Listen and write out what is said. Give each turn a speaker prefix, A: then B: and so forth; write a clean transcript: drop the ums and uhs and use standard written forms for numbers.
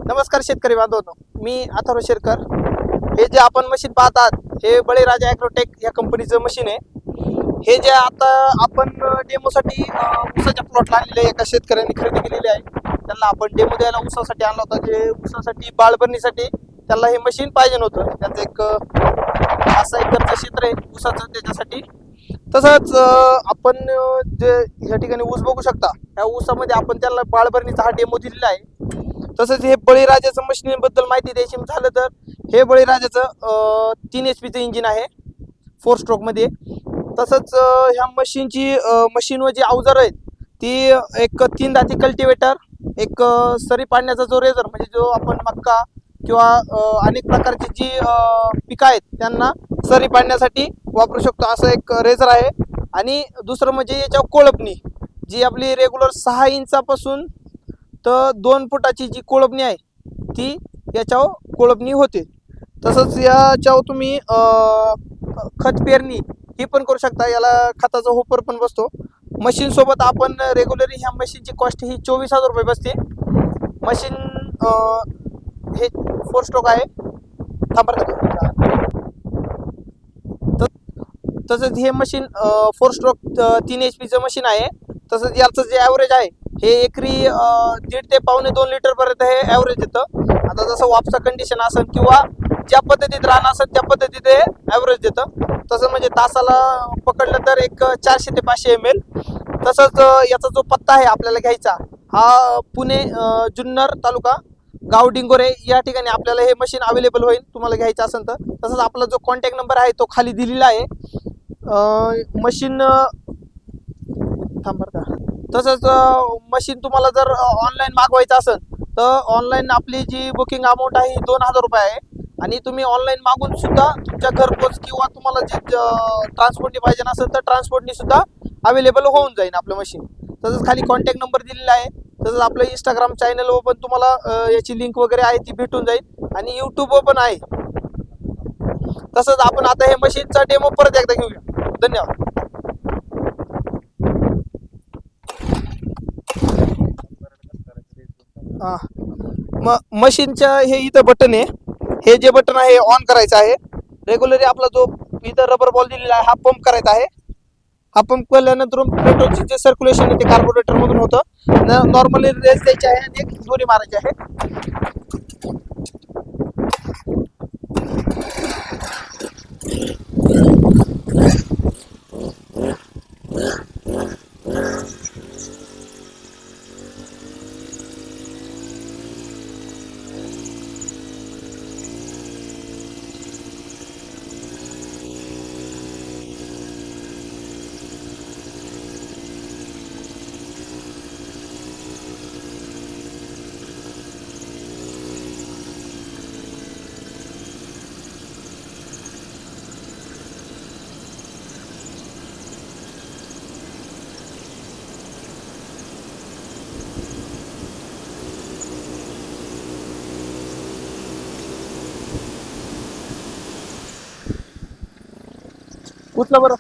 A: नमस्कार शेतकरी बांधवांनो, मी अथर्व शेरकर. हे जे आपण मशीन पाहतात हे बळीराजा ॲग्रोटेक या कंपनीचं मशीन आहे. हे जे आता आपण डेमोसाठी ऊसाच्या प्लॉटला आणलेले एका शेतकऱ्यांनी खरेदी केलेली आहे. त्यांना आपण डेमो द्यायला ऊसासाठी आणला होता. जे ऊसासाठी बाळभरणीसाठी त्याला हे मशीन पाहिजे होतं. त्याचं एक 5 एकरचं क्षेत्र आहे ऊसाचं, त्याच्यासाठी. तसंच आपण जे या ठिकाणी ऊस बघू शकता, या ऊसामध्ये आपण त्याला बाळभरणीचा हा डेमो दिलेला आहे. तसंच हे बळीराजाचं मशीनबद्दल माहिती द्यायची झालं तर हे बळीराजाचं 3 HP इंजिन आहे 4 स्ट्रोकमध्ये. तसंच ह्या मशीन व जी अवजार आहेत ती एक 3 दाती कल्टिवेटर, एक सरी पाडण्याचा जो रेझर, म्हणजे जो आपण मक्का किंवा अनेक प्रकारची जी पिकं आहेत त्यांना सरी पाडण्यासाठी वापरू शकतो असं एक रेझर आहे. आणि दुसरं म्हणजे याच्यावर कोळपणी, जी आपली रेग्युलर 6 इंचापासून तर 2 फुटाची जी कोळपणी आहे ती याच्यावर कोळपणी होते. तसंच याच्यावर तुम्ही खत पेरणी ही पण करू शकता. याला खताचा होपर पण बसतो. मशीन सोबत आपण रेग्युलरली ह्या मशीनची कॉस्ट ही 24,000 रुपये बसते. मशीन हे 4 स्ट्रोक आहे. तसंच हे मशीन 4 स्ट्रोक 3 HP मशीन आहे. तसंच याचं जे ॲव्हरेज आहे हे एकरी 1.5 ते 2.25 लिटर पर्यंत हे ॲव्हरेज येतं. आता जसं वापसा कंडिशन असेल किंवा ज्या पद्धतीत राहणं असेल त्या पद्धतीत हे ॲव्हरेज देतं. तसं म्हणजे तासाला पकडलं तर एक 400 ते 500 ml. तसंच याचा जो पत्ता आहे आपल्याला घ्यायचा हा पुणे जुन्नर तालुका गाव डिंगोरे या ठिकाणी आपल्याला हे मशीन अवेलेबल होईल तुम्हाला घ्यायचं असेल तर. तसंच आपला जो कॉन्टॅक्ट नंबर आहे तो खाली दिलेला आहे. मशीन तसंच मशीन तुम्हाला जर ऑनलाईन मागवायचं असेल तर ऑनलाईन आपली जी बुकिंग अमाऊंट आहे 2,000 रुपये आहे. आणि तुम्ही ऑनलाईन मागून सुद्धा तुमच्या घरपोच किंवा तुम्हाला जे ट्रान्सपोर्टनी पाहिजे असेल तर ट्रान्सपोर्टनी सुद्धा अवेलेबल होऊन जाईल आपलं मशीन. तसंच खाली कॉन्टॅक्ट नंबर दिलेला आहे. तसंच आपलं इंस्टाग्राम चॅनलवर पण तुम्हाला याची लिंक वगैरे आहे ती भेटून जाईल आणि यूट्यूबवर पण आहे. तसंच आपण आता हे मशीनचा डेमो परत एकदा घेऊया. धन्यवाद. मशीनच्या हे इथं बटन आहे. हे जे बटन आहे ऑन करायचं आहे. रेग्युलरली आपला जो इथं रबर बॉल दिलेला आहे हा पंप करायचा आहे. हा पंप केल्यानंतर पेट्रोलचे जे सर्क्युलेशन आहे ते कार्बोरेटर मधून होतं. नॉर्मली रेस द्यायची आहे आणि एक दोरी मारायची आहे. उचला बरं.